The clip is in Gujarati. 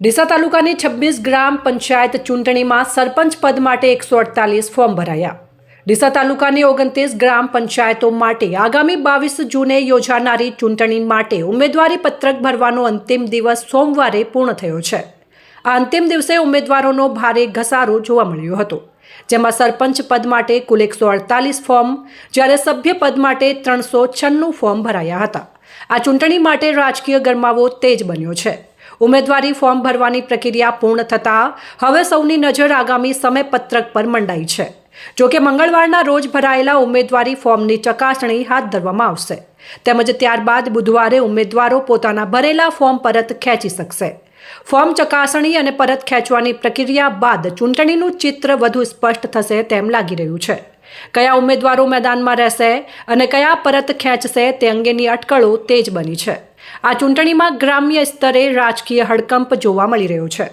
ડીસા તાલુકાની 26 ગ્રામ પંચાયત ચૂંટણીમાં સરપંચ પદ માટે 148 ફોર્મ ભરાયા। ડીસા તાલુકાની 29 ગ્રામ પંચાયતો માટે આગામી 22 જૂને યોજાનારી ચૂંટણી માટે ઉમેદવારી પત્રક ભરવાનો અંતિમ દિવસ સોમવારે પૂર્ણ થયો છે। આ અંતિમ દિવસે ઉમેદવારોનો ભારે ઘસારો જોવા મળ્યો હતો, જેમાં સરપંચ પદ માટે કુલ 148 ફોર્મ, જ્યારે સભ્ય પદ માટે 396 ફોર્મ ભરાયા હતા। આ ચૂંટણી માટે રાજકીય ગરમાવો તેજ બન્યો છે। ઉમેદવારી ફોર્મ ભરવાની પ્રક્રિયા પૂર્ણ થતાં હવે સૌની નજર આગામી સમયપત્રક પર મંડાઈ છે। જો કે મંગળવારના રોજ ભરાયેલા ઉમેદવારી ફોર્મની ચકાસણી હાથ ધરવામાં આવશે, તેમજ ત્યારબાદ બુધવારે ઉમેદવારો પોતાના ભરેલા ફોર્મ પરત ખેંચી શકશે। ફોર્મ ચકાસણી અને પરત ખેંચવાની પ્રક્રિયા બાદ ચૂંટણીનું ચિત્ર વધુ સ્પષ્ટ થશે તેમ લાગી રહ્યું છે। કયા ઉમેદવારો મેદાનમાં રહેશે અને કયા પરત ખેંચશે તે અંગેની અટકળો તેજ બની છે। આ ચૂંટણીમાં ગ્રામ્ય સ્તરે રાજકીય હડકંપ જોવા મળી રહ્યો છે।